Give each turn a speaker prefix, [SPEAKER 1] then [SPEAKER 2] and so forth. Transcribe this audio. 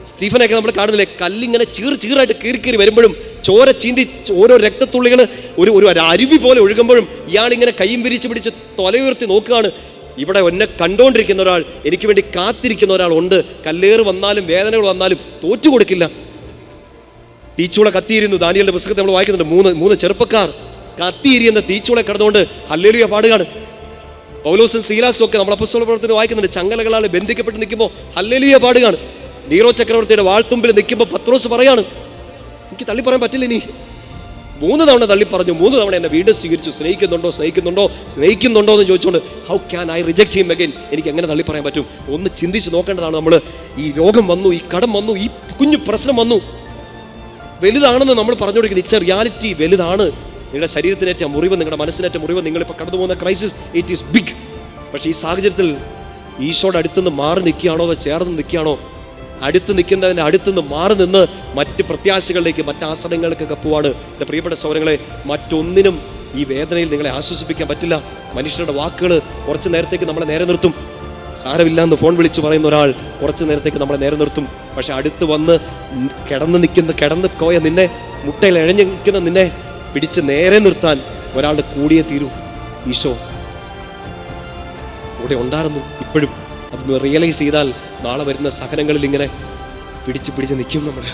[SPEAKER 1] സ്റ്റീഫനൊക്കെ നമ്മൾ കാണുന്നില്ലേ, കല്ലിങ്ങനെ ചീറായിട്ട് കീറി വരുമ്പോഴും ചോര ചീന്തി ഓരോ രക്തത്തുള്ളികൾ ഒരു അരുവി പോലെ ഒഴുകുമ്പോഴും ഇയാളിങ്ങനെ കൈയും വിരിച്ച് പിടിച്ച് തൊലയുയർത്തി നോക്കുകയാണ്. ഇവിടെ എന്നെ കണ്ടുകൊണ്ടിരിക്കുന്ന ഒരാൾ, എനിക്ക് വേണ്ടി കാത്തിരിക്കുന്ന ഒരാൾ ഉണ്ട്. കല്ലേറ് വന്നാലും വേദനകൾ വന്നാലും തോറ്റു കൊടുക്കില്ല. തീച്ചൂള കത്തിയിരിക്കുന്നു. ദാനിയേലിന്റെ പുസ്തകത്തിൽ നമ്മൾ വായിക്കുന്നുണ്ട്, മൂന്ന് ചെറുപ്പക്കാർ കത്തിയിരിക്കുന്ന തീച്ചൂളെ കടന്നുകൊണ്ട് ഹല്ലേലൂയ പാടുകയാണ്. പൗലോസും സീലാസും ഒക്കെ നമ്മൾ അപ്പോസ്തല പ്രവർത്തനത്തിൽ വായിക്കുന്നുണ്ട്, ചങ്ങലകളാൽ ബന്ധിക്കപ്പെട്ട് നിൽക്കുമ്പോൾ ഹല്ലേലൂയ പാടുകയാണ്. നീറോ ചക്രവർത്തിയുടെ വാൾത്തുമ്പിൽ നിൽക്കുമ്പോൾ പത്രോസ് പറയാണ്, എനിക്ക് തള്ളി പറയാൻ പറ്റില്ല, ഇനി 3 തവണ തള്ളി പറഞ്ഞു, 3 തവണ എന്നെ വീണ്ടും സ്വീകരിച്ചു. സ്നേഹിക്കുന്നുണ്ടോ എന്ന് ചോദിച്ചുകൊണ്ട് how can I reject him again? എനിക്ക് എങ്ങനെ തള്ളി പറയാൻ പറ്റും? ഒന്ന് ചിന്തിച്ച് നോക്കേണ്ടതാണ് നമ്മൾ. ഈ രോഗം വന്നു, ഈ കടം വന്നു, ഈ കുഞ്ഞു പ്രശ്നം വന്നു, വലുതാണെന്ന് നമ്മൾ പറഞ്ഞുകൊണ്ടിരിക്കുന്നത്. ഇറ്റ്സ് എ റിയാലിറ്റി, വലുതാണ്. നിങ്ങളുടെ ശരീരത്തിനേറ്റ മുറിവ്, നിങ്ങളുടെ മനസ്സിനേറ്റ മുറിവ്, നിങ്ങളിപ്പോൾ കടന്നു പോകുന്ന ക്രൈസിസ്, ഇറ്റ് ഈസ് ബിഗ്. പക്ഷേ ഈ സാഹചര്യത്തിൽ ഈശോയുടെ അടുത്തുനിന്ന് മാറി നിൽക്കുകയാണോ അതോ ചേർന്ന് നിൽക്കുകയാണോ? അടുത്ത് നിൽക്കുന്നതിൻ്റെ അടുത്തുനിന്ന് മാറി നിന്ന് മറ്റ് പ്രത്യാശകളിലേക്ക്, മറ്റ് ആശ്രയങ്ങളിലേക്കൊക്കെ പോവാണ്. എൻ്റെ പ്രിയപ്പെട്ട സഹോദരങ്ങളെ, മറ്റൊന്നിനും ഈ വേദനയിൽ നിങ്ങളെ ആശ്വസിപ്പിക്കാൻ പറ്റില്ല. മനുഷ്യരുടെ വാക്കുകൾ കുറച്ച് നേരത്തേക്ക് നമ്മളെ നേരെ നിർത്തും. സാരമില്ലാന്ന് ഫോൺ വിളിച്ച് പറയുന്ന ഒരാൾ കുറച്ച് നേരത്തേക്ക് നമ്മളെ നേരെ നിർത്തും. പക്ഷെ അടുത്ത് വന്ന് കിടന്ന് പോയ നിന്നെ, മുട്ടയിൽ ഇഴഞ്ഞു നിൽക്കുന്ന നിന്നെ പിടിച്ച് നേരെ നിർത്താൻ ഒരാളുടെ കൂടിയേ തീരൂ. ഈശോ കൂടെ ഉണ്ടായിരുന്നു. ഇപ്പോഴും അതൊന്ന് റിയലൈസ് ചെയ്താൽ നാളെ വരുന്ന സഹനങ്ങളിൽ ഇങ്ങനെ പിടിച്ച് നിൽക്കും നമ്മൾ.